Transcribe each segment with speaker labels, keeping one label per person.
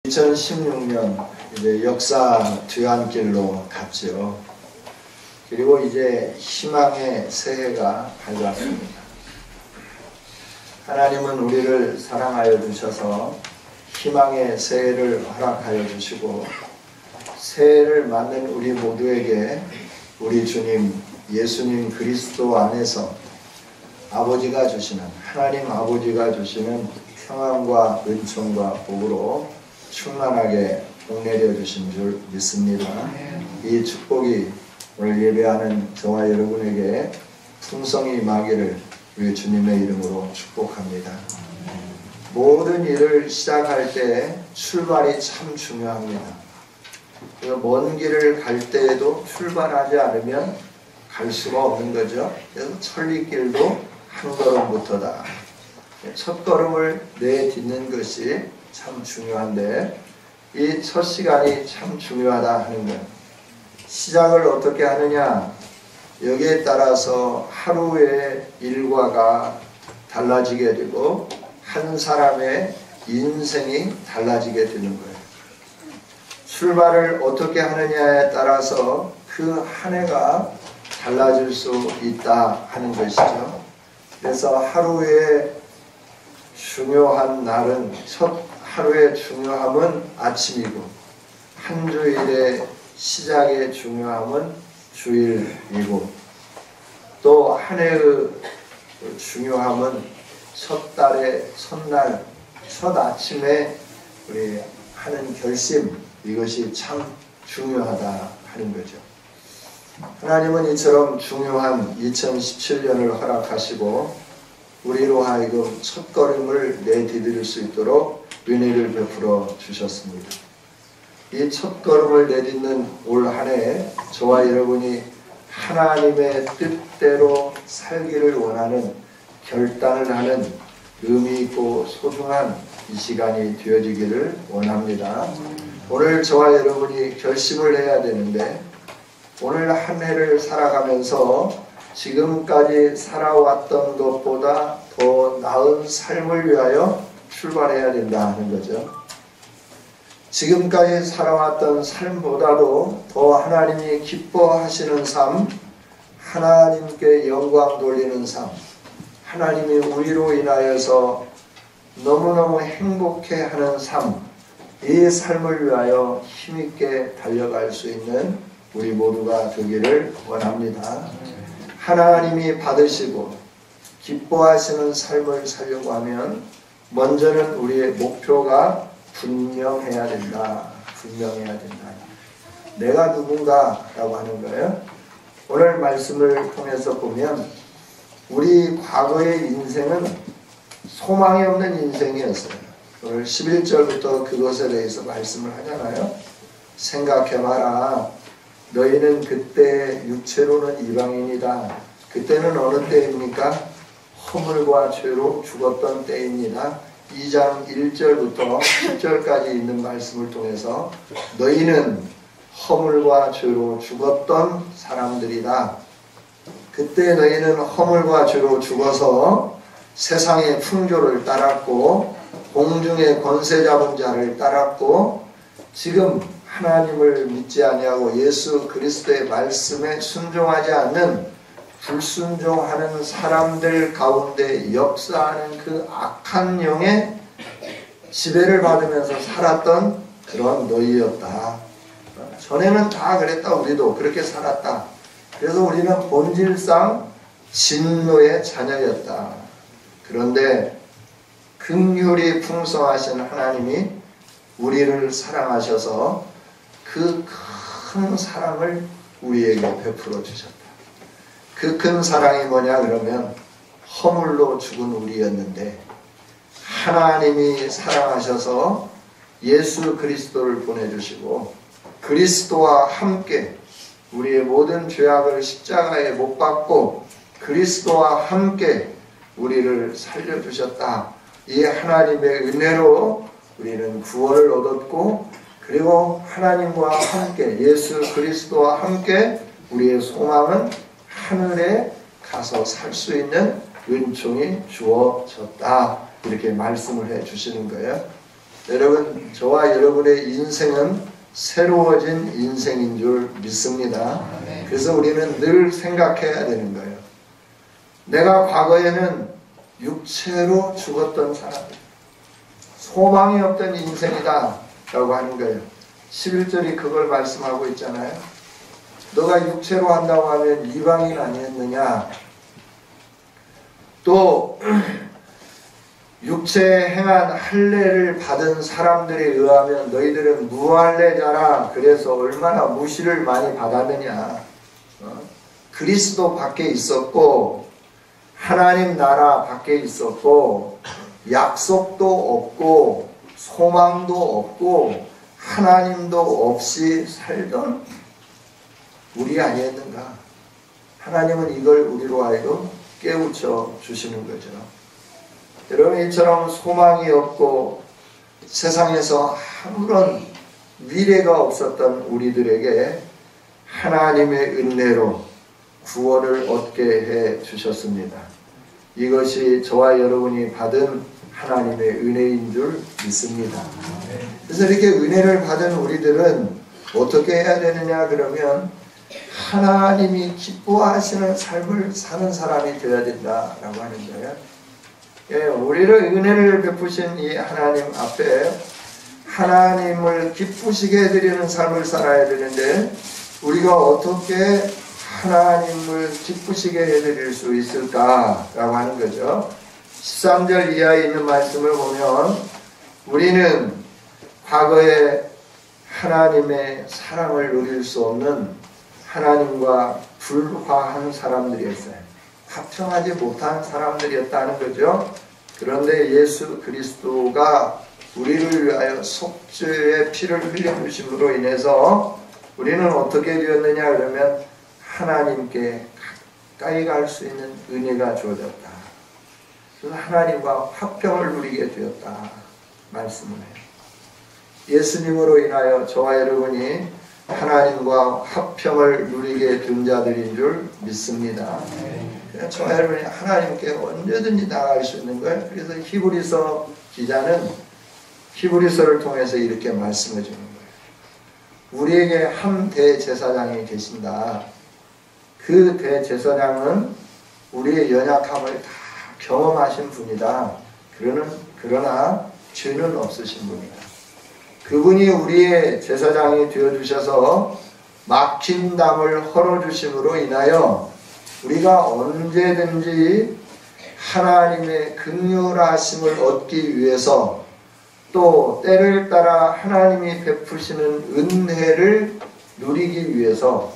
Speaker 1: 2016년 이제 역사 뒤안길로 갔죠. 그리고 이제 희망의 새해가 밝았습니다. 하나님은 우리를 사랑하여 주셔서 희망의 새해를 허락하여 주시고, 새해를 맞는 우리 모두에게 우리 주님 예수님 그리스도 안에서 아버지가 주시는, 하나님 아버지가 주시는 평안과 은총과 복으로 충만하게 복내려 주신 줄 믿습니다. 이 축복이 오늘 예배하는 저와 여러분에게 풍성히 임하기를 우리 주님의 이름으로 축복합니다. 모든 일을 시작할 때 출발이 참 중요합니다. 먼 길을 갈 때에도 출발하지 않으면 갈 수가 없는 거죠. 그래서 천리길도 한 걸음부터다. 첫 걸음을 내딛는 것이 참 중요한데, 이 첫 시간이 참 중요하다 하는 것. 시작을 어떻게 하느냐, 여기에 따라서 하루의 일과가 달라지게 되고 한 사람의 인생이 달라지게 되는 거예요. 출발을 어떻게 하느냐에 따라서 그 한 해가 달라질 수 있다 하는 것이죠. 그래서 하루의 중요한 날은, 첫 하루의 중요함은 아침이고, 한 주일의 시작의 중요함은 주일이고, 또 한 해의 중요함은 첫 달의 첫날, 첫 아침에 우리 하는 결심, 이것이 참 중요하다 하는 거죠. 하나님은 이처럼 중요한 2017년을 허락하시고 우리로 하여금 첫걸음을 내디딜 수 있도록 은혜를 베풀어 주셨습니다. 이 첫걸음을 내딛는 올 한 해 저와 여러분이 하나님의 뜻대로 살기를 원하는 결단을 하는 의미 있고 소중한 이 시간이 되어지기를 원합니다. 오늘 저와 여러분이 결심을 해야 되는데, 오늘 한 해를 살아가면서 지금까지 살아왔던 것보다 더 나은 삶을 위하여 출발해야 된다 하는 거죠. 지금까지 살아왔던 삶보다도 더 하나님이 기뻐하시는 삶, 하나님께 영광 돌리는 삶, 하나님이 우리로 인하여서 너무너무 행복해하는 삶, 이 삶을 위하여 힘있게 달려갈 수 있는 우리 모두가 되기를 원합니다. 하나님이 받으시고 기뻐하시는 삶을 살려고 하면 먼저는 우리의 목표가 분명해야 된다. 분명해야 된다. 내가 누군가라고 하는 거예요. 오늘 말씀을 통해서 보면 우리 과거의 인생은 소망이 없는 인생이었어요. 오늘 11절부터 그것에 대해서 말씀을 하잖아요. 생각해봐라. 너희는 그때 육체로는 이방인이다. 그때는 어느 때입니까? 허물과 죄로 죽었던 때입니다. 2장 1절부터 10절까지 있는 말씀을 통해서 너희는 허물과 죄로 죽었던 사람들이다. 그때 너희는 허물과 죄로 죽어서 세상의 풍조를 따랐고 공중의 권세 잡은 자를 따랐고, 지금 하나님을 믿지 아니하고 예수 그리스도의 말씀에 순종하지 않는 불순종하는 사람들 가운데 역사하는 그 악한 영의 지배를 받으면서 살았던 그런 너희였다. 전에는 다 그랬다. 우리도 그렇게 살았다. 그래서 우리는 본질상 진노의 자녀였다. 그런데 긍휼이 풍성하신 하나님이 우리를 사랑하셔서 그 큰 사랑을 우리에게 베풀어 주셨다. 그 큰 사랑이 뭐냐 그러면 허물로 죽은 우리였는데 하나님이 사랑하셔서 예수 그리스도를 보내주시고 그리스도와 함께 우리의 모든 죄악을 십자가에 못 박고 그리스도와 함께 우리를 살려주셨다. 이 하나님의 은혜로 우리는 구원을 얻었고, 그리고 하나님과 함께 예수 그리스도와 함께 우리의 소망은 하늘에 가서 살 수 있는 은총이 주어졌다. 이렇게 말씀을 해 주시는 거예요. 여러분, 저와 여러분의 인생은 새로워진 인생인 줄 믿습니다. 그래서 우리는 늘 생각해야 되는 거예요. 내가 과거에는 육체로 죽었던 사람, 소망이 없던 인생이다 라고 하는 거예요. 11절이 그걸 말씀하고 있잖아요. 너가 육체로 한다고 하면 이방인 아니었느냐. 또 육체에 행한 할례를 받은 사람들에 의하면 너희들은 무할례자라. 그래서 얼마나 무시를 많이 받았느냐. 그리스도 밖에 있었고 하나님 나라 밖에 있었고 약속도 없고 소망도 없고 하나님도 없이 살던 우리 아니었는가. 하나님은 이걸 우리로 하여금 깨우쳐 주시는 거죠. 여러분, 이처럼 소망이 없고 세상에서 아무런 미래가 없었던 우리들에게 하나님의 은혜로 구원을 얻게 해 주셨습니다. 이것이 저와 여러분이 받은 하나님의 은혜인 줄 믿습니다. 그래서 이렇게 은혜를 받은 우리들은 어떻게 해야 되느냐 그러면 하나님이 기뻐하시는 삶을 사는 사람이 되어야 된다라고 하는 거예요. 예, 우리를 은혜를 베푸신 이 하나님 앞에 하나님을 기쁘시게 해드리는 삶을 살아야 되는데 우리가 어떻게 하나님을 기쁘시게 해드릴 수 있을까라고 하는 거죠. 13절 이하에 있는 말씀을 보면 우리는 과거에 하나님의 사랑을 누릴 수 없는 하나님과 불화한 사람들이었어요. 합청하지 못한 사람들이었다는 거죠. 그런데 예수 그리스도가 우리를 위하여 속죄의 피를 흘려주심으로 인해서 우리는 어떻게 되었느냐 그러면 하나님께 가까이 갈 수 있는 은혜가 주어졌다. 그래서 하나님과 화평을 누리게 되었다 말씀을 해요. 예수님으로 인하여 저와 여러분이 하나님과 화평을 누리게 된 자들인 줄 믿습니다. 저와 여러분이 하나님께 언제든지 나아갈 수 있는 거예요. 그래서 히브리서 기자는 히브리서를 통해서 이렇게 말씀해 주는 거예요. 우리에게 한 대제사장이 계신다. 그 대제사장은 우리의 연약함을 다 경험하신 분이다. 그러나 죄는 없으신 분이다. 그분이 우리의 제사장이 되어주셔서 막힌 담을 헐어주심으로 인하여 우리가 언제든지 하나님의 긍휼하심을 얻기 위해서 또 때를 따라 하나님이 베푸시는 은혜를 누리기 위해서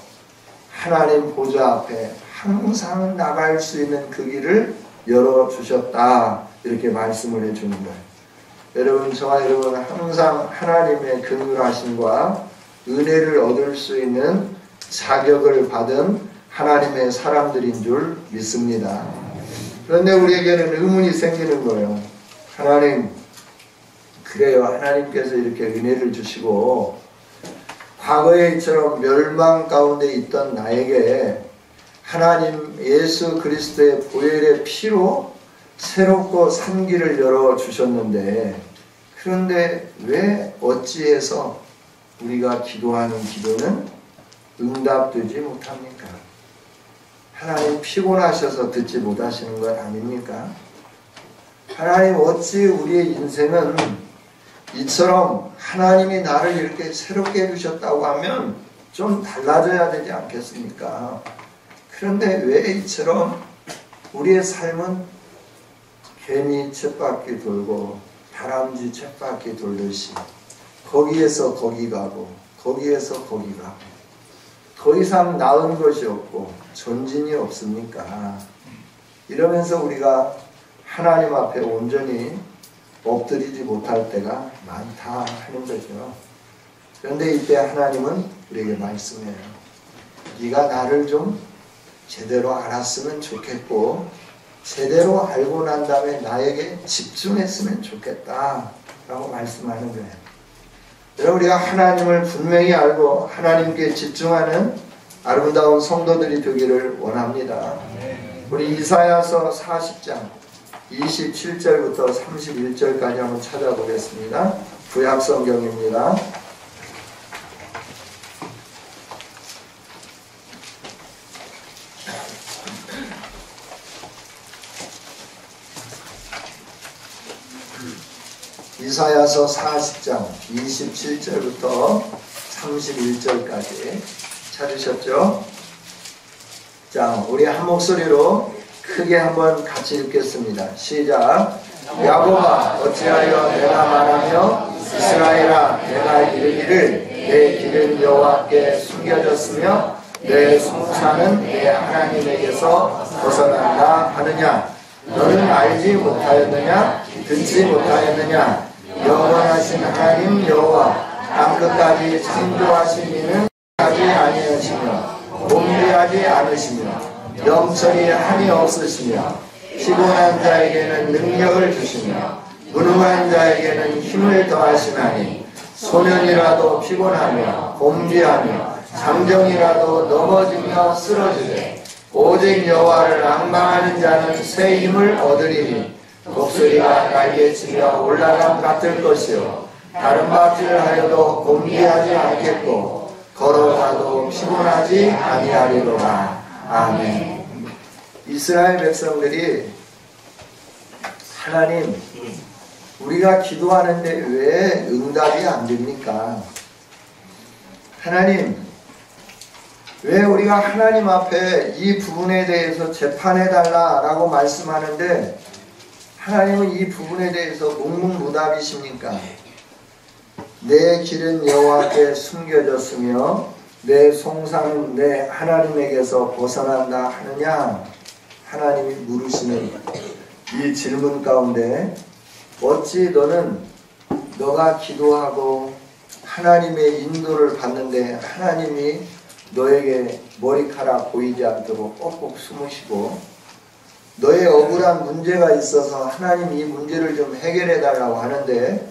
Speaker 1: 하나님 보좌 앞에 항상 나갈 수 있는 그 길을 열어주셨다. 이렇게 말씀을 해주는 거예요. 여러분, 저와 여러분은 항상 하나님의 긍휼하심과 은혜를 얻을 수 있는 자격을 받은 하나님의 사람들인 줄 믿습니다. 그런데 우리에게는 의문이 생기는 거예요. 하나님, 그래요. 하나님께서 이렇게 은혜를 주시고 과거에 이처럼 멸망 가운데 있던 나에게 하나님 예수 그리스도의 보혈의 피로 새롭고 산 길을 열어주셨는데 그런데 왜 어찌해서 우리가 기도하는 기도는 응답되지 못합니까? 하나님 피곤하셔서 듣지 못하시는 것 아닙니까? 하나님 어찌 우리의 인생은 이처럼 하나님이 나를 이렇게 새롭게 해주셨다고 하면 좀 달라져야 되지 않겠습니까? 그런데 왜 이처럼 우리의 삶은 개미 쳇바퀴 돌고 다람쥐 쳇바퀴 돌듯이 거기에서 거기 가고 거기에서 거기 가고 더 이상 나은 것이 없고 전진이 없습니까? 이러면서 우리가 하나님 앞에 온전히 엎드리지 못할 때가 많다 하는 거죠. 그런데 이때 하나님은 우리에게 말씀해요. 네가 나를 좀 제대로 알았으면 좋겠고 제대로 알고 난 다음에 나에게 집중했으면 좋겠다 라고 말씀하는 거예요. 여러분, 우리가 하나님을 분명히 알고 하나님께 집중하는 아름다운 성도들이 되기를 원합니다. 우리 이사야서 40장 27절부터 31절까지 한번 찾아보겠습니다. 구약 성경입니다. 이사야서 40장 27절부터 31절까지 찾으셨죠? 자, 우리 한 목소리로 크게 한번 같이 읽겠습니다. 시작. 야곱아 어찌하여 내가 말하며 이스라엘아 내가 이르기를 내 길은 여호와께 숨겨졌으며 내 송사는 내 하나님에게서 벗어난다 하느냐. 너는 알지 못하였느냐? 듣지 못하였느냐? 영원하신 하나님 여호와 땅끝까지 창조하신 이는 하지 아니하시며 곤비하지 않으시며 영철이 한이 없으시며 피곤한 자에게는 능력을 주시며 무능한 자에게는 힘을 더하시나니 소년이라도 피곤하며 곤비하며 장정이라도 넘어지며 쓰러지되 오직 여호와를 앙망하는 자는 새 힘을 얻으리니 독수리가 날개치며 올라감 같을 것이요 다른 밭을 하여도 곤비하지 않겠고 걸어가도 피곤하지 아니하리로라. 아멘. 이스라엘 백성들이 하나님 우리가 기도하는데 왜 응답이 안 됩니까? 하나님 왜 우리가 하나님 앞에 이 부분에 대해서 재판해달라라고 말씀하는데 하나님은 이 부분에 대해서 묵묵무답이십니까? 내 길은 여호와께 숨겨졌으며 내 송사는 내 하나님에게서 벗어난다 하느냐? 하나님이 물으시는 이 질문 가운데 어찌 너는 너가 기도하고 하나님의 인도를 받는데 하나님이 너에게 머리카락 보이지 않도록 꼭꼭 숨으시고 너의 억울한 문제가 있어서 하나님 이 문제를 좀 해결해 달라고 하는데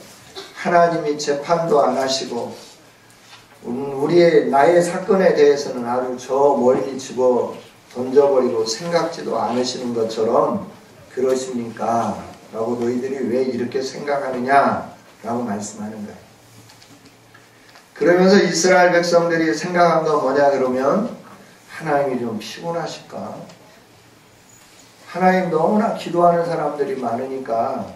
Speaker 1: 하나님이 재판도 안 하시고 나의 사건에 대해서는 아주 저 멀리 집어 던져버리고 생각지도 않으시는 것처럼 그러십니까? 라고 너희들이 왜 이렇게 생각하느냐? 라고 말씀하는 거예요. 그러면서 이스라엘 백성들이 생각한 건 뭐냐 그러면 하나님이 좀 피곤하실까? 하나님 너무나 기도하는 사람들이 많으니까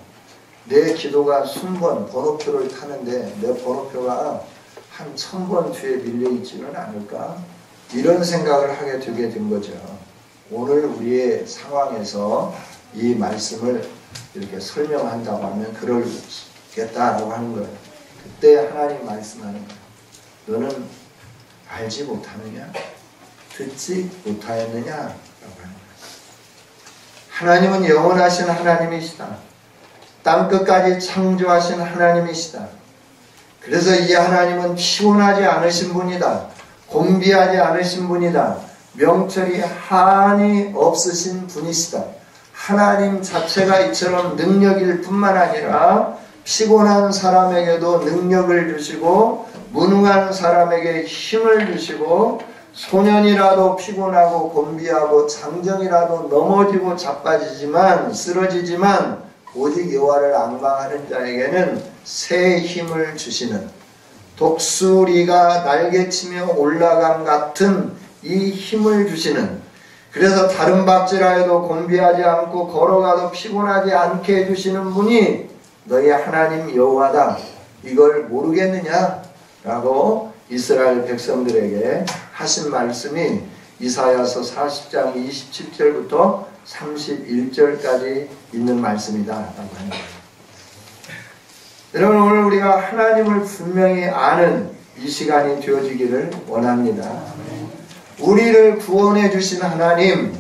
Speaker 1: 내 기도가 순번 번호표를 타는데 내 번호표가 한 1000번 뒤에 밀려있지는 않을까? 이런 생각을 하게 되게 된 거죠. 오늘 우리의 상황에서 이 말씀을 이렇게 설명한다고 하면 그러겠다라고 하는 거예요. 그때 하나님 말씀하는 거예요. 너는 알지 못하느냐? 듣지 못하였느냐? 라고 하는 거예요. 하나님은 영원하신 하나님이시다. 땅끝까지 창조하신 하나님이시다. 그래서 이 하나님은 피곤하지 않으신 분이다. 곤비하지 않으신 분이다. 명철이 한이 없으신 분이시다. 하나님 자체가 이처럼 능력일 뿐만 아니라 피곤한 사람에게도 능력을 주시고 무능한 사람에게 힘을 주시고 소년이라도 피곤하고 곤비하고 장정이라도 넘어지고 자빠지지만 쓰러지지만 오직 여호와를 앙망하는 자에게는 새 힘을 주시는 독수리가 날개치며 올라감 같은 이 힘을 주시는 그래서 다른 밭질하여도 곤비하지 않고 걸어가도 피곤하지 않게 해주시는 분이 너희 하나님 여호와다. 이걸 모르겠느냐? 라고 이스라엘 백성들에게 하신 말씀이 이사야서 40장 27절부터 31절까지 있는 말씀이다 라고 하는 거예요. 여러분 오늘 우리가 하나님을 분명히 아는 이 시간이 되어지기를 원합니다. 우리를 구원해 주신 하나님,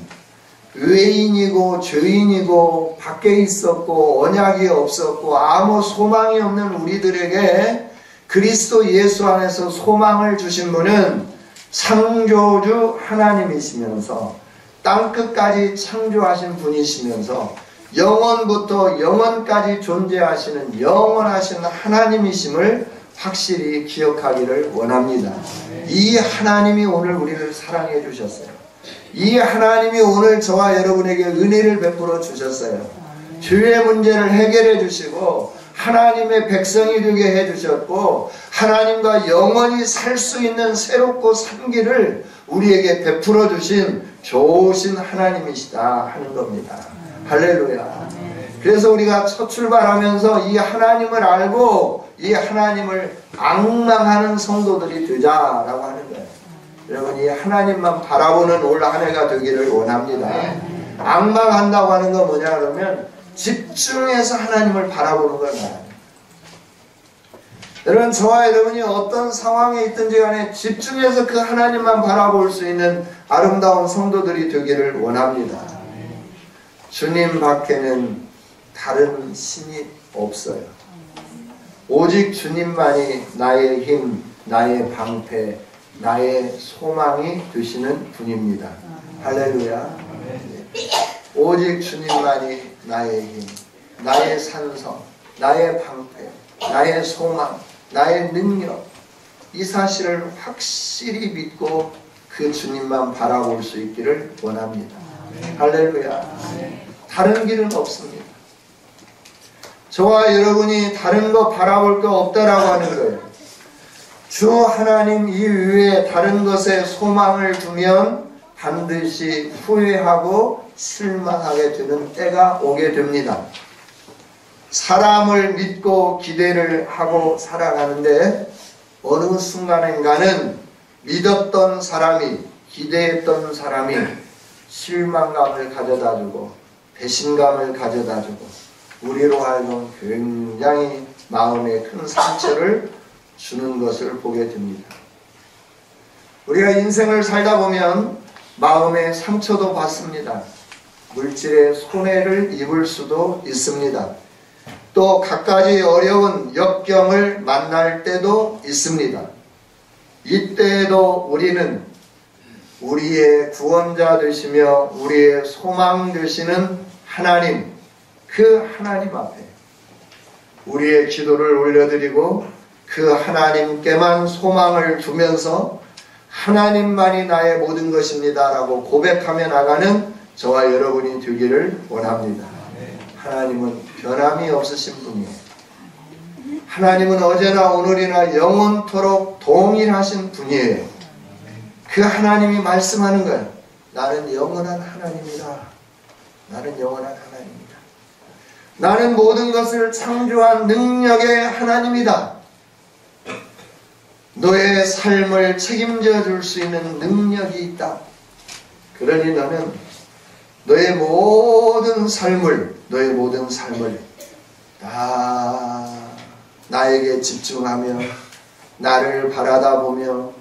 Speaker 1: 의인이고 죄인이고 밖에 있었고 언약이 없었고 아무 소망이 없는 우리들에게 그리스도 예수 안에서 소망을 주신 분은 창조주 하나님이시면서 땅끝까지 창조하신 분이시면서 영원부터 영원까지 존재하시는 영원하신 하나님이심을 확실히 기억하기를 원합니다. 이 하나님이 오늘 우리를 사랑해 주셨어요. 이 하나님이 오늘 저와 여러분에게 은혜를 베풀어 주셨어요. 죄의 문제를 해결해 주시고 하나님의 백성이 되게 해주셨고 하나님과 영원히 살 수 있는 새롭고 산 길을 우리에게 베풀어 주신 좋으신 하나님이시다 하는 겁니다. 할렐루야. 그래서 우리가 첫 출발하면서 이 하나님을 알고 이 하나님을 앙망하는 성도들이 되자라고 하는 거예요. 여러분, 이 하나님만 바라보는 올 한 해가 되기를 원합니다. 앙망한다고 하는 건 뭐냐 그러면 집중해서 하나님을 바라보는 걸 말합니다. 여러분, 저와 여러분이 어떤 상황에 있든지 간에 집중해서 그 하나님만 바라볼 수 있는 아름다운 성도들이 되기를 원합니다. 주님 밖에는 다른 신이 없어요. 오직 주님만이 나의 힘, 나의 방패, 나의 소망이 되시는 분입니다. 할렐루야. 오직 주님만이 나의 힘, 나의 산성, 나의 방패, 나의 소망, 나의 능력, 이 사실을 확실히 믿고 그 주님만 바라볼 수 있기를 원합니다. 할렐루야. 다른 길은 없습니다. 저와 여러분이 다른 거 바라볼 거 없다라고 하는 거예요. 주 하나님 이외에 다른 것에 소망을 두면 반드시 후회하고 실망하게 되는 때가 오게 됩니다. 사람을 믿고 기대를 하고 살아가는데 어느 순간인가는 믿었던 사람이, 기대했던 사람이 실망감을 가져다주고 배신감을 가져다주고 우리로 하여금 굉장히 마음에 큰 상처를 주는 것을 보게 됩니다. 우리가 인생을 살다 보면 마음에 상처도 받습니다. 물질의 손해를 입을 수도 있습니다. 또 갖가지 어려운 역경을 만날 때도 있습니다. 이때에도 우리는 우리의 구원자 되시며 우리의 소망 되시는 하나님, 그 하나님 앞에 우리의 기도를 올려드리고 그 하나님께만 소망을 두면서 하나님만이 나의 모든 것입니다 라고 고백하며 나가는 저와 여러분이 되기를 원합니다. 하나님은 변함이 없으신 분이에요. 하나님은 어제나 오늘이나 영원토록 동일하신 분이에요. 그 하나님이 말씀하는 거예요. 나는 영원한 하나님이다. 나는 영원한 하나님이다. 나는 모든 것을 창조한 능력의 하나님이다. 너의 삶을 책임져 줄 수 있는 능력이 있다. 그러니 너는 너의 모든 삶을 다 나에게 집중하며 나를 바라다보며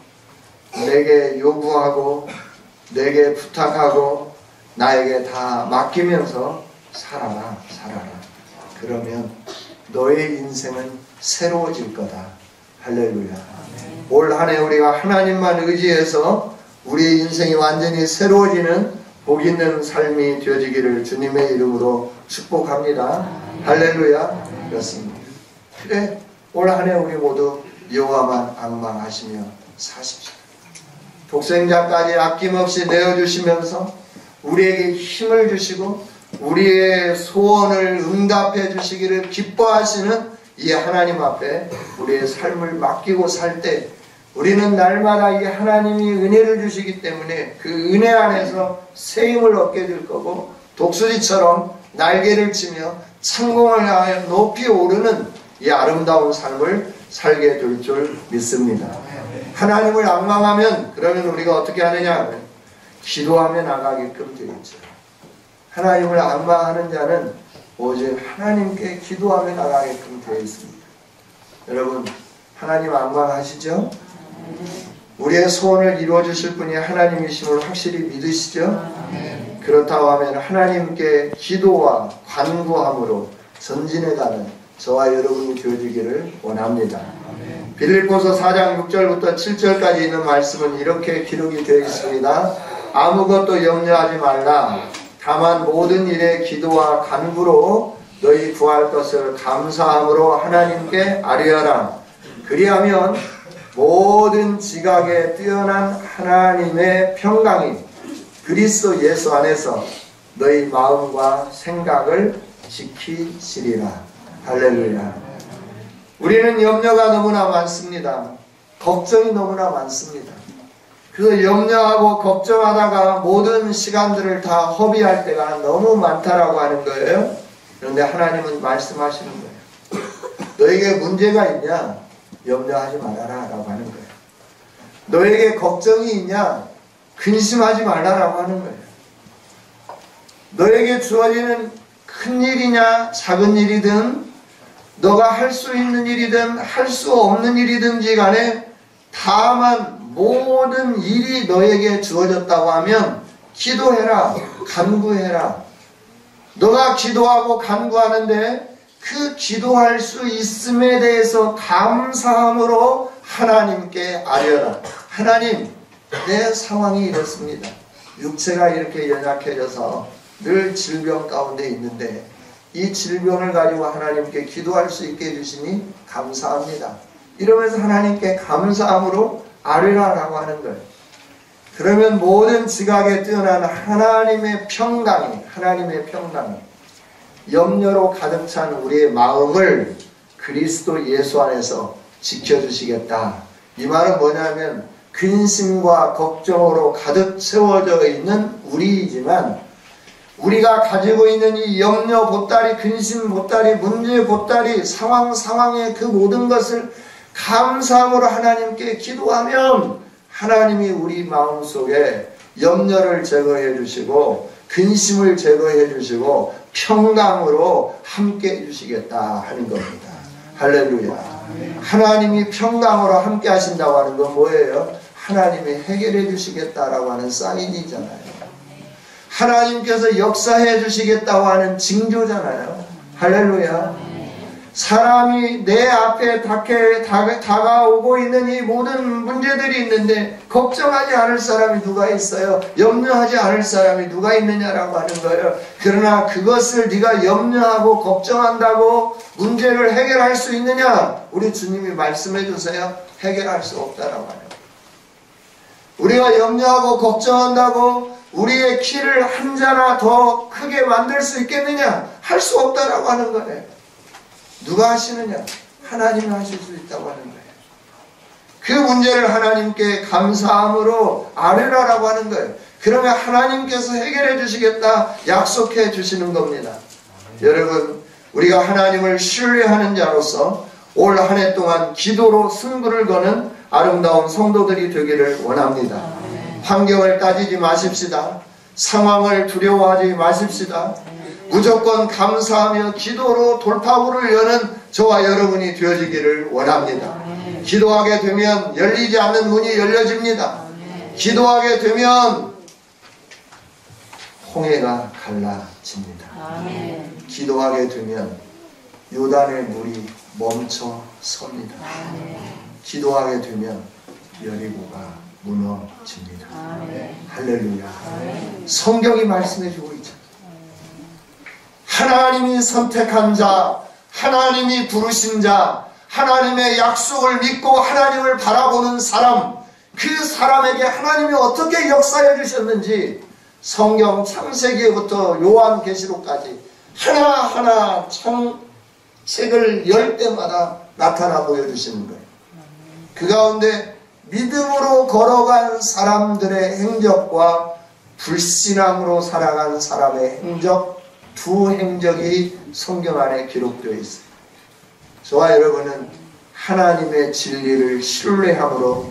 Speaker 1: 내게 요구하고 내게 부탁하고 나에게 다 맡기면서 살아라. 그러면 너의 인생은 새로워질 거다. 할렐루야. 올 한 해 우리가 하나님만 의지해서 우리의 인생이 완전히 새로워지는 복 있는 삶이 되어지기를 주님의 이름으로 축복합니다. 할렐루야. 그렇습니다. 그래, 올 한 해 우리 모두 여호와만 앙망하시며 사십시오. 독생자까지 아낌없이 내어주시면서 우리에게 힘을 주시고 우리의 소원을 응답해 주시기를 기뻐하시는 이 하나님 앞에 우리의 삶을 맡기고 살 때 우리는 날마다 이 하나님이 은혜를 주시기 때문에 그 은혜 안에서 새 힘을 얻게 될 거고 독수리처럼 날개를 치며 창공을 향하여 높이 오르는 이 아름다운 삶을 살게 될 줄 믿습니다. 하나님을 앙망하면 그러면 우리가 어떻게 하느냐? 기도하며 나가게끔 되겠죠. 하나님을 앙망하는 자는 오직 하나님께 기도하며 나가게끔 되어 있습니다. 여러분, 하나님 앙망하시죠? 우리의 소원을 이루어 주실 분이 하나님이심을 확실히 믿으시죠? 그렇다고 하면 하나님께 기도와 간구함으로 전진해가는 저와 여러분이 되어지기를 원합니다. 빌립보서 4장 6절부터 7절까지 있는 말씀은 이렇게 기록이 되어 있습니다. 아무것도 염려하지 말라. 다만 모든 일에 기도와 간구로 너희 구할 것을 감사함으로 하나님께 아뢰어라. 그리하면 모든 지각에 뛰어난 하나님의 평강이 그리스도 예수 안에서 너희 마음과 생각을 지키시리라. 할렐루야. 우리는 염려가 너무나 많습니다. 걱정이 너무나 많습니다. 그 염려하고 걱정하다가 모든 시간들을 다 허비할 때가 너무 많다라고 하는 거예요. 그런데 하나님은 말씀하시는 거예요. 너에게 문제가 있냐? 염려하지 말아라 라고 하는 거예요. 너에게 걱정이 있냐? 근심하지 말라라고 하는 거예요. 너에게 주어지는 큰 일이냐 작은 일이든 너가 할 수 있는 일이든 할 수 없는 일이든지 간에 다만 모든 일이 너에게 주어졌다고 하면 기도해라, 간구해라. 너가 기도하고 간구하는데 그 기도할 수 있음에 대해서 감사함으로 하나님께 아뢰라. 하나님, 내 상황이 이렇습니다. 육체가 이렇게 연약해져서 늘 질병 가운데 있는데 이 질병을 가지고 하나님께 기도할 수 있게 해주시니 감사합니다. 이러면서 하나님께 감사함으로 아뢰라라고 하는 거예요. 그러면 모든 지각에 뛰어난 하나님의 평강이 염려로 가득 찬 우리의 마음을 그리스도 예수 안에서 지켜주시겠다. 이 말은 뭐냐면 근심과 걱정으로 가득 채워져 있는 우리이지만 우리가 가지고 있는 이 염려 보따리, 근심 보따리, 문제 보따리, 상황의 그 모든 것을 감사함으로 하나님께 기도하면 하나님이 우리 마음속에 염려를 제거해 주시고 근심을 제거해 주시고 평강으로 함께 해 주시겠다 하는 겁니다. 할렐루야. 하나님이 평강으로 함께 하신다고 하는 건 뭐예요? 하나님이 해결해 주시겠다라고 하는 사인이잖아요. 하나님께서 역사해 주시겠다고 하는 징조잖아요. 할렐루야. 사람이 내 앞에 다가오고 있는 이 모든 문제들이 있는데 걱정하지 않을 사람이 누가 있어요? 염려하지 않을 사람이 누가 있느냐라고 하는 거예요. 그러나 그것을 네가 염려하고 걱정한다고 문제를 해결할 수 있느냐? 우리 주님이 말씀해 주세요. 해결할 수 없다라고 하는 거예요. 우리가 염려하고 걱정한다고 우리의 키를 한 자나 더 크게 만들 수 있겠느냐? 할 수 없다라고 하는 거예요. 누가 하시느냐? 하나님이 하실 수 있다고 하는 거예요. 그 문제를 하나님께 감사함으로 아뢰라라고 하는 거예요. 그러면 하나님께서 해결해 주시겠다 약속해 주시는 겁니다. 여러분, 우리가 하나님을 신뢰하는 자로서 올 한 해 동안 기도로 승부를 거는 아름다운 성도들이 되기를 원합니다. 환경을 따지지 마십시다. 상황을 두려워하지 마십시다. 무조건 감사하며 기도로 돌파구를 여는 저와 여러분이 되어지기를 원합니다. 기도하게 되면 열리지 않는 문이 열려집니다. 기도하게 되면 홍해가 갈라집니다. 기도하게 되면 요단의 물이 멈춰 섭니다. 기도하게 되면 여리고가 무너집니다. 할렐루야. 성경이 말씀해주고 있죠. 하나님이 선택한 자, 하나님이 부르신 자, 하나님의 약속을 믿고 하나님을 바라보는 사람, 그 사람에게 하나님이 어떻게 역사해 주셨는지 성경 창세기부터 요한계시록까지 하나하나 책을 열 때마다 나타나 보여주시는 거예요. 그 가운데 믿음으로 걸어간 사람들의 행적과 불신앙으로 살아간 사람의 행적, 두 행적이 성경 안에 기록되어 있어요. 저와 여러분은 하나님의 진리를 신뢰함으로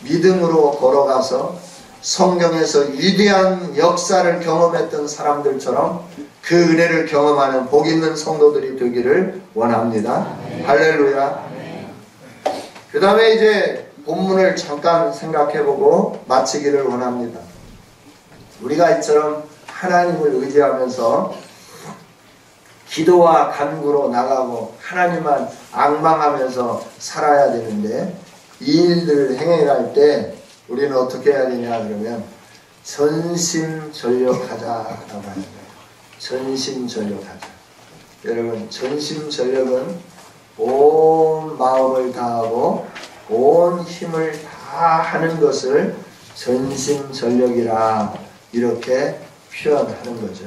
Speaker 1: 믿음으로 걸어가서 성경에서 위대한 역사를 경험했던 사람들처럼 그 은혜를 경험하는 복 있는 성도들이 되기를 원합니다. 할렐루야. 그 다음에 이제 본문을 잠깐 생각해보고 마치기를 원합니다. 우리가 이처럼 하나님을 의지하면서 기도와 간구로 나가고 하나님만 앙망하면서 살아야 되는데 이 일들을 행해갈 때 우리는 어떻게 해야 되냐 그러면 전심전력하자라고 하는 거예요. 전심전력하자. 여러분, 전심전력은 온 마음을 다하고 온 힘을 다하는 것을 전심전력이라 이렇게 표현하는 거죠.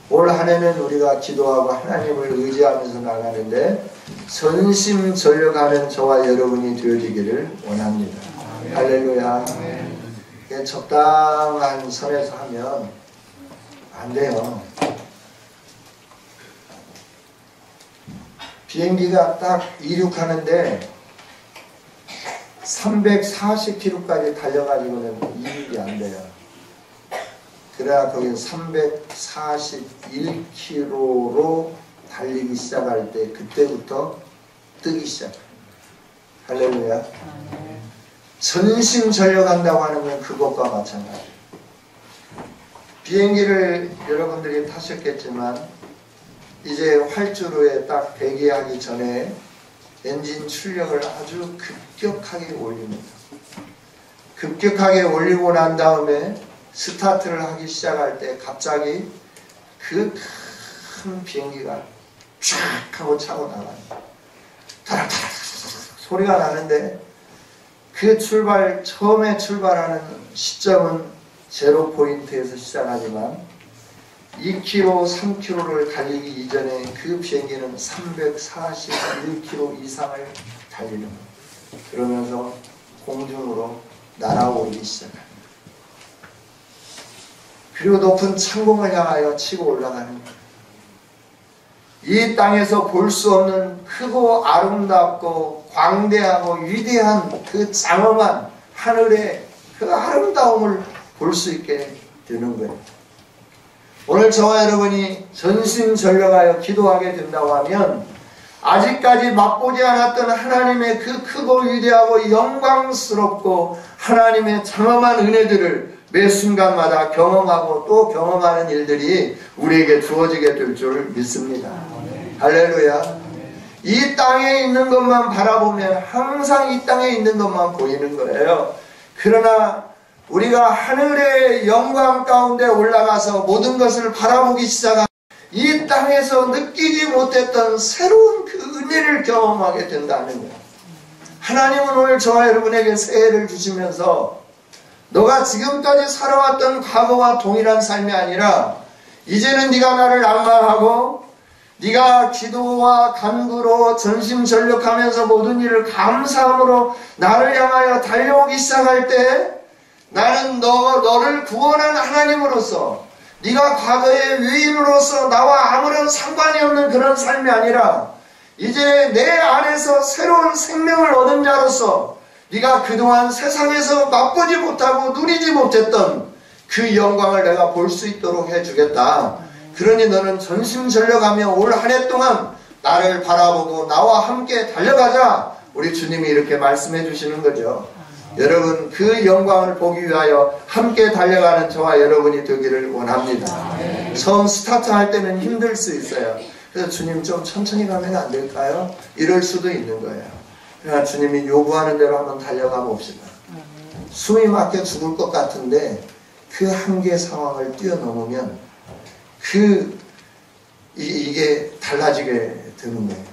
Speaker 1: 올 한 해는 우리가 기도하고 하나님을 의지하면서 나가는데 전심전력하는 저와 여러분이 되어지기를 원합니다. 할렐루야. 적당한 선에서 하면 안 돼요. 비행기가 딱 이륙하는데 340km까지 달려가지고는 이륙이 안 돼요. 그래야 거기 341km로 달리기 시작할 때 그때부터 뜨기 시작해요. 할렐루야. 전심전력한다고 하는 건 그것과 마찬가지예요. 비행기를 여러분들이 타셨겠지만 이제 활주로에 딱 대기하기 전에 엔진 출력을 아주 급격하게 올립니다. 급격하게 올리고 난 다음에 스타트를 하기 시작할 때 갑자기 그 큰 비행기가 쫙 하고 차고 나가요. 타락타락 소리가 나는데 그 처음에 출발하는 시점은 제로 포인트에서 시작하지만 2km, 3km를 달리기 이전에 그 비행기는 341km 이상을 달리는 거예요. 그러면서 공중으로 날아오르기 시작합니다. 그리고 높은 창공을 향하여 치고 올라가는 거예요. 이 땅에서 볼 수 없는 크고 아름답고 광대하고 위대한 그 장엄한 하늘의 그 아름다움을 볼 수 있게 되는 거예요. 오늘 저와 여러분이 전심전력하여 기도하게 된다고 하면 아직까지 맛보지 않았던 하나님의 그 크고 위대하고 영광스럽고 하나님의 장엄한 은혜들을 매 순간마다 경험하고 또 경험하는 일들이 우리에게 주어지게 될 줄 믿습니다. 할렐루야. 이 땅에 있는 것만 바라보면 항상 이 땅에 있는 것만 보이는 거예요. 그러나 우리가 하늘의 영광 가운데 올라가서 모든 것을 바라보기 시작하면 이 땅에서 느끼지 못했던 새로운 그 은혜를 경험하게 된다는 거예요. 하나님은 오늘 저와 여러분에게 새해를 주시면서 너가 지금까지 살아왔던 과거와 동일한 삶이 아니라 이제는 네가 나를 앙망하고 네가 기도와 간구로 전심전력하면서 모든 일을 감사함으로 나를 향하여 달려오기 시작할 때 나는 너를 구원한 하나님으로서 네가 과거의 외인으로서 나와 아무런 상관이 없는 그런 삶이 아니라 이제 내 안에서 새로운 생명을 얻은 자로서 네가 그동안 세상에서 맛보지 못하고 누리지 못했던 그 영광을 내가 볼 수 있도록 해주겠다. 그러니 너는 전심전력하며 올 한 해 동안 나를 바라보고 나와 함께 달려가자. 우리 주님이 이렇게 말씀해 주시는 거죠. 여러분 그 영광을 보기 위하여 함께 달려가는 저와 여러분이 되기를 원합니다. 처음 스타트할 때는 힘들 수 있어요. 그래서 주님 좀 천천히 가면 안 될까요? 이럴 수도 있는 거예요. 그러나 주님이 요구하는 대로 한번 달려가 봅시다. 숨이 막혀 죽을 것 같은데 그 한계 상황을 뛰어넘으면 이게 달라지게 되는 거예요.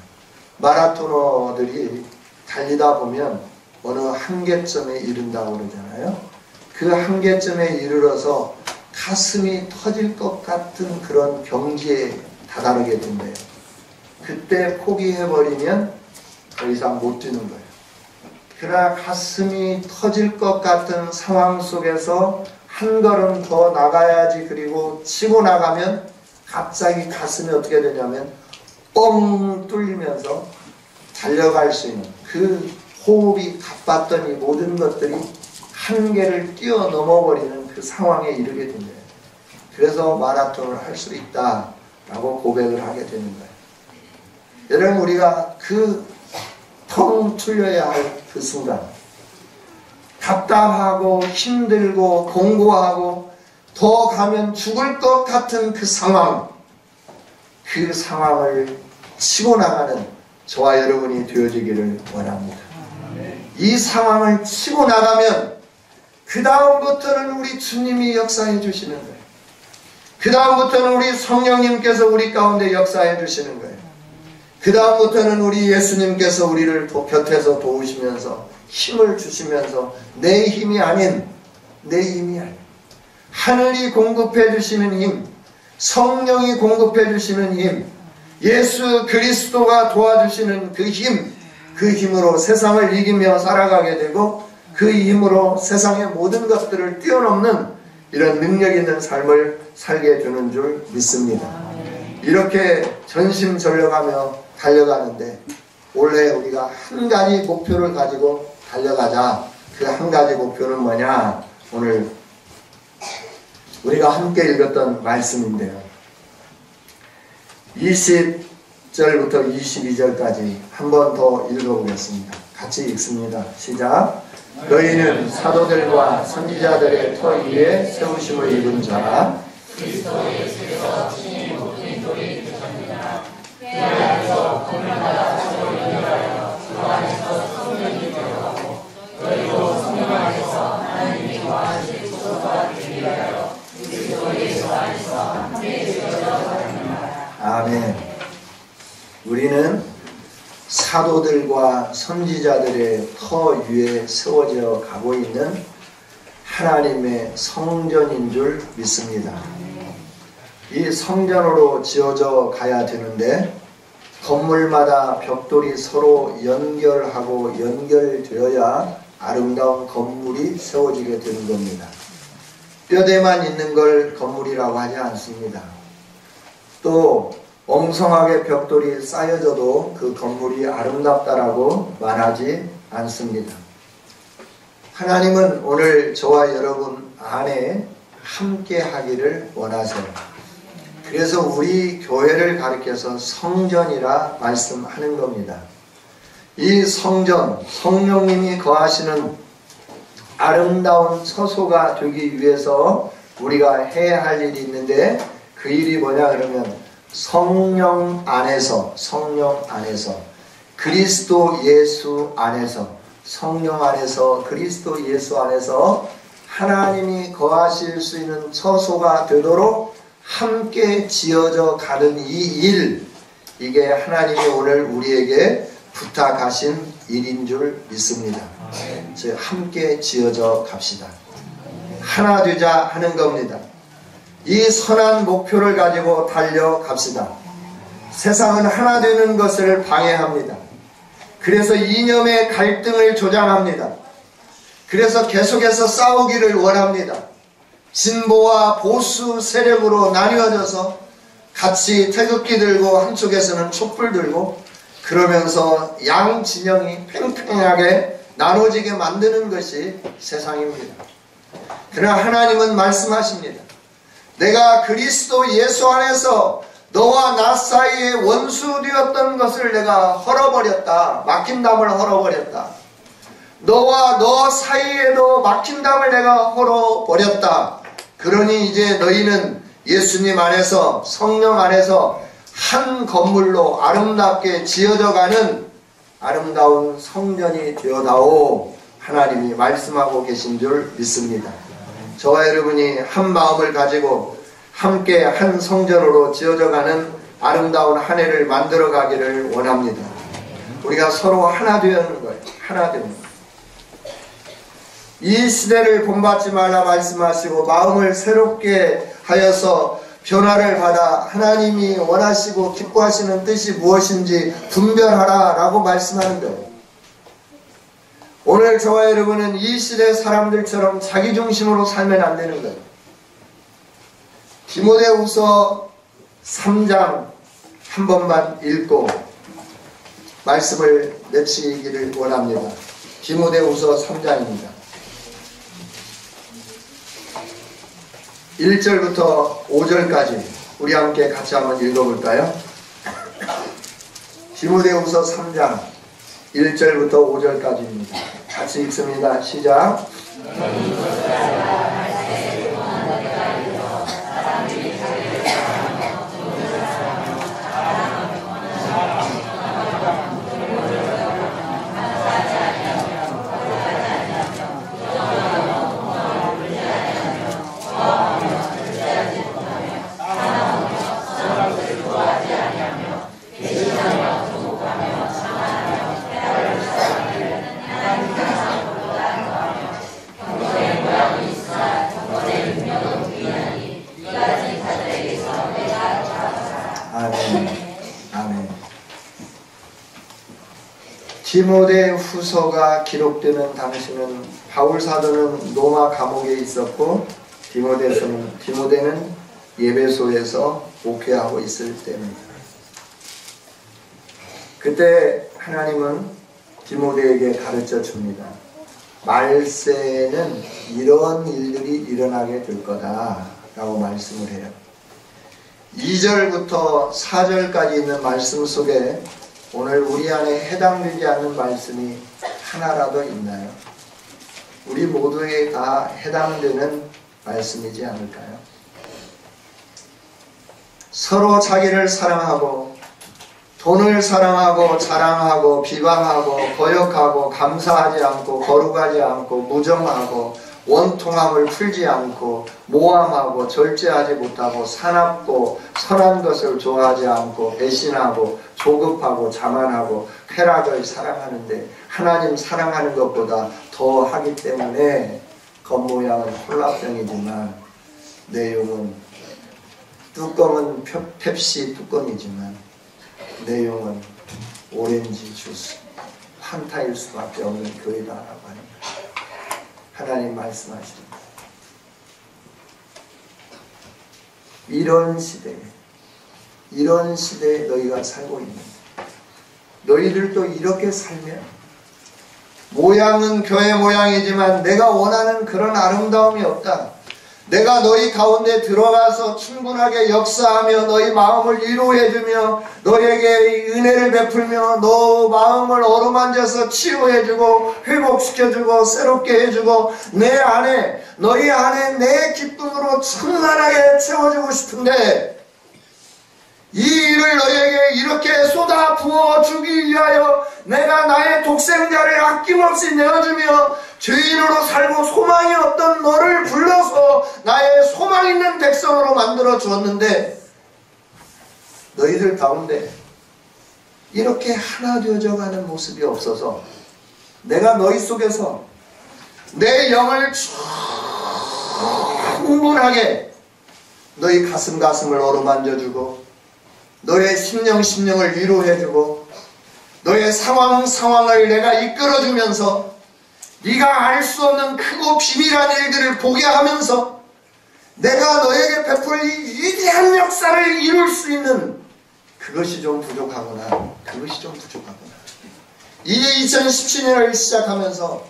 Speaker 1: 마라토너들이 달리다 보면 어느 한계점에 이른다고 그러잖아요. 그 한계점에 이르러서 가슴이 터질 것 같은 그런 경지에 다다르게 된대요. 그때 포기해버리면 더 이상 못 뛰는 거예요. 그러나 가슴이 터질 것 같은 상황 속에서 한 걸음 더 나가야지 그리고 치고 나가면 갑자기 가슴이 어떻게 되냐면 뻥 뚫리면서 달려갈 수 있는 그 호흡이 가빴던 이 모든 것들이 한계를 뛰어넘어버리는 그 상황에 이르게 된대요. 그래서 마라톤을 할 수 있다라고 고백을 하게 되는 거예요. 여러분 우리가 그 텅 뚫려야 할 그 순간 답답하고 힘들고 공고하고 더 가면 죽을 것 같은 그 상황 그 상황을 치고 나가는 저와 여러분이 되어지기를 원합니다. 이 상황을 치고 나가면 그 다음부터는 우리 주님이 역사해 주시는 거예요. 그 다음부터는 우리 성령님께서 우리 가운데 역사해 주시는 거예요. 그 다음부터는 우리 예수님께서 우리를 곁에서 도우시면서 힘을 주시면서 내 힘이 아닌 하늘이 공급해 주시는 힘, 성령이 공급해 주시는 힘, 예수 그리스도가 도와주시는 그 힘, 그 힘으로 세상을 이기며 살아가게 되고 그 힘으로 세상의 모든 것들을 뛰어넘는 이런 능력 있는 삶을 살게 되는 줄 믿습니다. 이렇게 전심전력하며 달려가는데 올해 우리가 한 가지 목표를 가지고 달려가자. 그 한 가지 목표는 뭐냐? 오늘 우리가 함께 읽었던 말씀인데요. 20절부터 22절까지 한 번 더 읽어보겠습니다. 같이 읽습니다. 시작. 너희는 사도들과 선지자들의 터 위에 세우심을 입은 자 그리스도 예수께서 친히 높은 돌이 되셨느니라. 그 안에서 건물마다 저를 연결하여 그 안에서 성령이 들어가고 너희도 성령 안에서 하나님이 거하실 소소가 되기 위하여 그리스도 예수 안에서 함께 지어져 가느니라. 아멘. 우리는 사도들과 선지자들의 터 위에 세워져 가고 있는 하나님의 성전인 줄 믿습니다. 이 성전으로 지어져 가야 되는데 건물마다 벽돌이 서로 연결하고 연결되어야 아름다운 건물이 세워지게 되는 겁니다. 뼈대만 있는 걸 건물이라고 하지 않습니다. 또 엉성하게 벽돌이 쌓여져도 그 건물이 아름답다라고 말하지 않습니다. 하나님은 오늘 저와 여러분 안에 함께 하기를 원하세요. 그래서 우리 교회를 가리켜서 성전이라 말씀하는 겁니다. 이 성전, 성령님이 거하시는 아름다운 처소가 되기 위해서 우리가 해야 할 일이 있는데 그 일이 뭐냐 그러면 성령 안에서 그리스도 예수 안에서 성령 안에서 그리스도 예수 안에서 하나님이 거하실 수 있는 처소가 되도록 함께 지어져 가는 이 일, 이게 하나님이 오늘 우리에게 부탁하신 일인 줄 믿습니다. 즉 함께 지어져 갑시다. 하나 되자 하는 겁니다. 이 선한 목표를 가지고 달려갑시다. 세상은 하나 되는 것을 방해합니다. 그래서 이념의 갈등을 조장합니다. 그래서 계속해서 싸우기를 원합니다. 진보와 보수 세력으로 나뉘어져서 같이 태극기 들고 한쪽에서는 촛불 들고 그러면서 양 진영이 팽팽하게 나눠지게 만드는 것이 세상입니다. 그러나 하나님은 말씀하십니다. 내가 그리스도 예수 안에서 너와 나 사이에 원수 되었던 것을 내가 헐어버렸다. 막힌 담을 헐어버렸다. 너와 너 사이에도 막힌 담을 내가 헐어버렸다. 그러니 이제 너희는 예수님 안에서 성령 안에서 한 건물로 아름답게 지어져가는 아름다운 성전이 되어다오. 하나님이 말씀하고 계신 줄 믿습니다. 저와 여러분이 한 마음을 가지고 함께 한 성전으로 지어져가는 아름다운 한 해를 만들어가기를 원합니다. 우리가 서로 하나 되는 거예요. 하나 되는 거예요. 이 시대를 본받지 말라 말씀하시고 마음을 새롭게 하여서 변화를 받아 하나님이 원하시고 기뻐하시는 뜻이 무엇인지 분별하라 라고 말씀하는 거예요. 오늘 저와 여러분은 이 시대 사람들처럼 자기중심으로 살면 안 되는 거예요. 디모데후서 3장 한 번만 읽고 말씀을 맺히기를 원합니다. 디모데후서 3장입니다. 1절부터 5절까지 우리 함께 같이 한번 읽어볼까요? 디모데후서 3장 1절부터 5절까지입니다. 같이 읽습니다. 시작. 디모데 후서가 기록되는 당시는 바울 사도는 로마 감옥에 있었고 디모데는 예배소에서 목회하고 있을 때입니다. 그때 하나님은 디모데에게 가르쳐 줍니다. 말세에는 이런 일들이 일어나게 될 거다 라고 말씀을 해요. 2절부터 4절까지 있는 말씀 속에 오늘 우리 안에 해당되지 않는 말씀이 하나라도 있나요? 우리 모두에게 다 해당되는 말씀이지 않을까요? 서로 자기를 사랑하고 돈을 사랑하고 자랑하고 비방하고 거역하고 감사하지 않고 거룩하지 않고 무정하고 원통함을 풀지 않고 모함하고 절제하지 못하고 사납고 선한 것을 좋아하지 않고 배신하고 조급하고 자만하고 쾌락을 사랑하는데 하나님 사랑하는 것보다 더 하기 때문에 겉모양은 콜라병이지만 내용은 뚜껑은 펩시 뚜껑이지만 내용은 오렌지 주스 판타일 수밖에 없는 교회다라고 합니다. 하나님 말씀하십니다. 이런 시대에 너희가 살고 있는데 너희들도 이렇게 살면 모양은 교회 모양이지만 내가 원하는 그런 아름다움이 없다. 내가 너희 가운데 들어가서 충분하게 역사하며 너희 마음을 위로해주며 너희에게 은혜를 베풀며 너 마음을 어루만져서 치유해주고 회복시켜주고 새롭게 해주고 너희 안에 내 기쁨으로 충만하게 채워주고 싶은데 이 일을 너희에게 이렇게 쏟아 부어주기 위하여 내가 나의 독생자를 아낌없이 내어주며 죄인으로 살고 소망이 없던 너를 불러서 나의 소망 있는 백성으로 만들어 주었는데 너희들 가운데 이렇게 하나 되어져가는 모습이 없어서 내가 너희 속에서 내 영을 충분하게 너희 가슴을 어루만져주고 너의 심령을 위로해주고 너의 상황을 내가 이끌어주면서 네가 알 수 없는 크고 비밀한 일들을 보게 하면서 내가 너에게 베풀 이 위대한 역사를 이룰 수 있는 그것이 좀 부족하구나. 이제 2017년을 시작하면서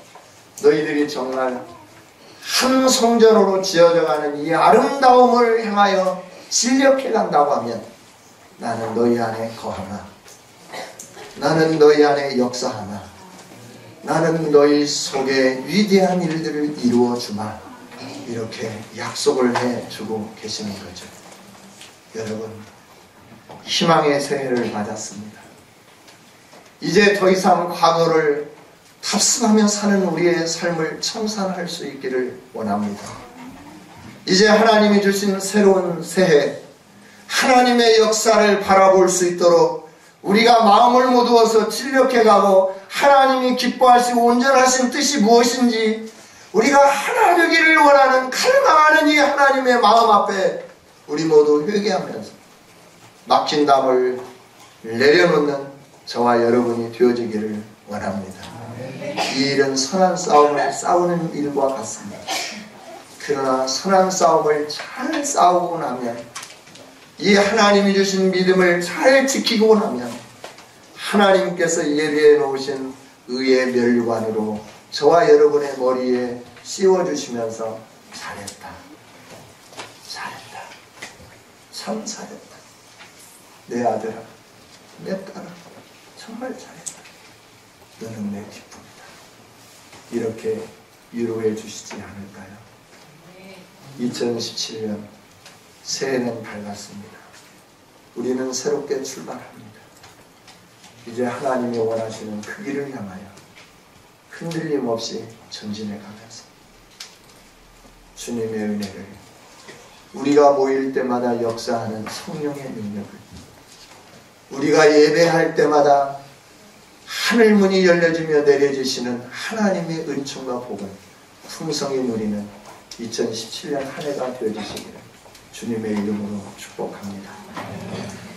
Speaker 1: 너희들이 정말 한 성전으로 지어져가는 이 아름다움을 향하여 진력해 간다고 하면 나는 너희 안에 거하나 나는 너희 안에 역사하나 나는 너희 속에 위대한 일들을 이루어 주마 이렇게 약속을 해주고 계시는 거죠. 여러분 희망의 새해를 맞았습니다. 이제 더 이상 과거를 탑승하며 사는 우리의 삶을 청산할 수 있기를 원합니다. 이제 하나님이 주신 새로운 새해 하나님의 역사를 바라볼 수 있도록 우리가 마음을 모두어서 진력해가고 하나님이 기뻐하시고 온전하신 뜻이 무엇인지 우리가 하나 되기를 원하는 갈망하는 이 하나님의 마음 앞에 우리 모두 회개하면서 막힌 담을 내려놓는 저와 여러분이 되어지기를 원합니다. 이 일은 선한 싸움을 싸우는 일과 같습니다. 그러나 선한 싸움을 잘 싸우고 나면 이 하나님이 주신 믿음을 잘 지키고 나면 하나님께서 예비해 놓으신 의의 멸관으로 저와 여러분의 머리에 씌워주시면서 잘했다. 참 잘했다. 내 아들아, 내 딸아, 정말 잘했다. 너는 내 기쁨이다. 이렇게 위로해 주시지 않을까요? 2017년 새해는 밝았습니다. 우리는 새롭게 출발합니다. 이제 하나님이 원하시는 그 길을 향하여 흔들림 없이 전진해 가면서 주님의 은혜를 우리가 모일 때마다 역사하는 성령의 능력을 우리가 예배할 때마다 하늘문이 열려지며 내려지시는 하나님의 은총과 복을 풍성히 누리는 2017년 한 해가 되어주시기를 주님의 이름으로 축복합니다.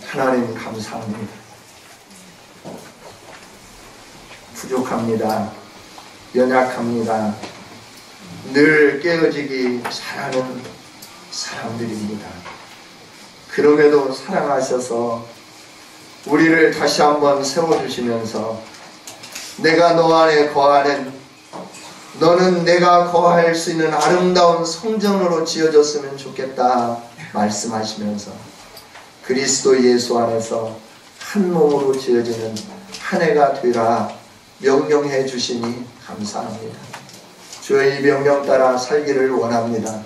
Speaker 1: 하나님 감사합니다. 부족합니다. 연약합니다. 늘 깨어지기 잘하는 사람들입니다. 그럼에도 사랑하셔서 우리를 다시 한번 세워주시면서 내가 너 안에 거하는, 너는 내가 거할 수 있는 아름다운 성전으로 지어졌으면 좋겠다 말씀하시면서 그리스도 예수 안에서 한 몸으로 지어지는 한 해가 되라 명령해 주시니 감사합니다. 주의 이 명령 따라 살기를 원합니다.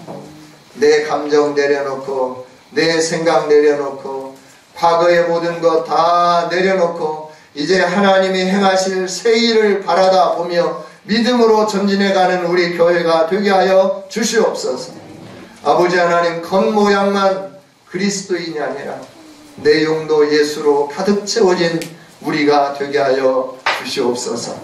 Speaker 1: 내 감정 내려놓고 내 생각 내려놓고 과거의 모든 것 다 내려놓고 이제 하나님이 행하실 새 일을 바라다 보며 믿음으로 전진해가는 우리 교회가 되게 하여 주시옵소서. 아버지 하나님, 겉모양만 그리스도인이 아니라 내용도 예수로 가득 채워진 우리가 되게 하여 주시옵소서.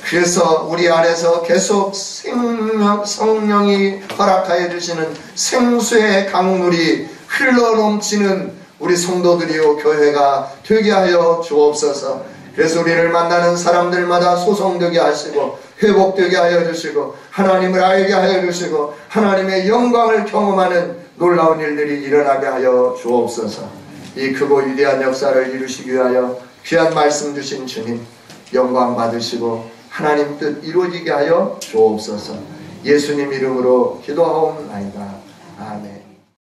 Speaker 1: 그래서 우리 안에서 계속 성령이 허락하여 주시는 생수의 강물이 흘러넘치는 우리 성도들이요 교회가 되게 하여 주옵소서. 그래서 우리를 만나는 사람들마다 소성되게 하시고 회복되게 하여 주시고 하나님을 알게 하여 주시고 하나님의 영광을 경험하는 놀라운 일들이 일어나게 하여 주옵소서. 이 크고 위대한 역사를 이루시기 위하여 귀한 말씀 주신 주님 영광 받으시고 하나님 뜻 이루어지게 하여 주옵소서. 예수님 이름으로 기도하옵나이다. 아멘.